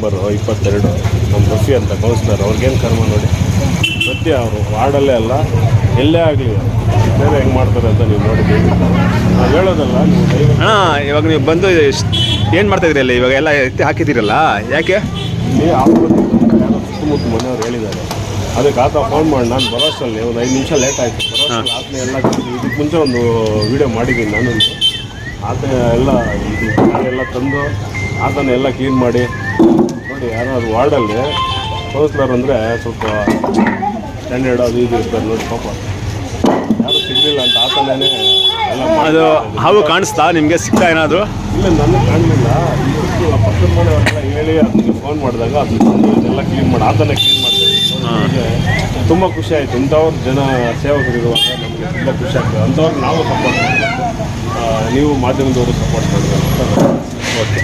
Number 22 ನಮ್ಮ ರಫಿ ಅಂತ counsellor. ಅವ್ರಿಗೇನು ಕರ್ಮ ನೋಡಿ, ಸತ್ಯ ಅವರು ವಾರ್ಡಲ್ಲೇ ಅಲ್ಲ ಎಲ್ಲೇ ಆಗಲಿ ಬೇರೆ ಹೆಂಗೆ ಮಾಡ್ತಾರೆ ಅಂತ ನೀವು ನೋಡಿದ್ದೀವಿ. ನಾವು ಹೇಳೋದಲ್ಲ, ನೀವು ಅಣ್ಣ ಇವಾಗ ನೀವು ಬಂದು ಏನು ಮಾಡ್ತಾಯಿದ್ರಿ ಅಲ್ಲಿ ಇವಾಗ ಎಲ್ಲ ಎತ್ತಿ ಹಾಕಿದ್ದೀರಲ್ಲ ಯಾಕೆ? ಇಲ್ಲಿ ಆಪತ್ತು ಯಾರೋ ಸುತ್ತಮುತ್ತ ಮನೆಯವ್ರು ಹೇಳಿದ್ದಾರೆ. ಅದಕ್ಕೆ ಆತ ಫೋನ್ ಮಾಡಿ ನಾನು ಬರೋಷ್ಟರಲ್ಲಿ ಒಂದು 5 ನಿಮಿಷ ಲೇಟ್ ಆಯಿತು. ಬರೋಷ್ಟರಲ್ಲಿ ಆತನ ಎಲ್ಲ ಇದಕ್ಕೆ ಮುಂಚೆ ಒಂದು ವೀಡಿಯೋ ಮಾಡಿದ್ದೀನಿ ನಾನು. ಆತ ಎಲ್ಲ ತಂದು ಆತನ ಎಲ್ಲ ಕ್ಲೀನ್ ಮಾಡಿ ನೋಡಿ. ಯಾರಾದ್ರು ವಾರ್ಡಲ್ಲಿ ಕೌನ್ಸಿಲರ್ ಅಂದರೆ ಸ್ವಲ್ಪ ಸ್ಟ್ಯಾಂಡರ್ಡ್ ಅದು ಇದು ಇರ್ತಾರೆ ನೋಡಿ. ಪಾಪ ಯಾರು ಸಿಗಲಿಲ್ಲ ಅಂತ ಆತನೇ ಎಲ್ಲ ಅದು ಹಾವು ಕಾಣಿಸ್ತಾ ನಿಮಗೆ ಸಿಗ್ತಾ ಏನಾದರೂ? ಇಲ್ಲ, ನನಗೆ ಕಾಣಲಿಲ್ಲ. ಇಷ್ಟು ಪಕ್ಕದ ಮನೆಯವರೆಲ್ಲ ಹೇಳಿ ಅದಕ್ಕೆ ಫೋನ್ ಮಾಡಿದಾಗ ಅದನ್ನ ತಂದು ಇದೆಲ್ಲ ಕ್ಲೀನ್ ಮಾಡಿ ಆತನೇ ಕ್ಲೀನ್ ಮಾಡ್ತಾರೆ. ತುಂಬ ಖುಷಿ ಆಯಿತು. ಇಂಥವ್ರು ಜನ ಸೇವಕರಿರುವಾಗ ನಮಗೆ ತುಂಬ ಖುಷಿ ಆಗ್ತದೆ. ಅಂಥವ್ರು ನಾವು ಸಪೋರ್ಟ್ ಮಾಡಬೇಕು, ನೀವು ಮಾಧ್ಯಮದವರು ಸಪೋರ್ಟ್ ಮಾಡಬೇಕು. ಓಕೆ.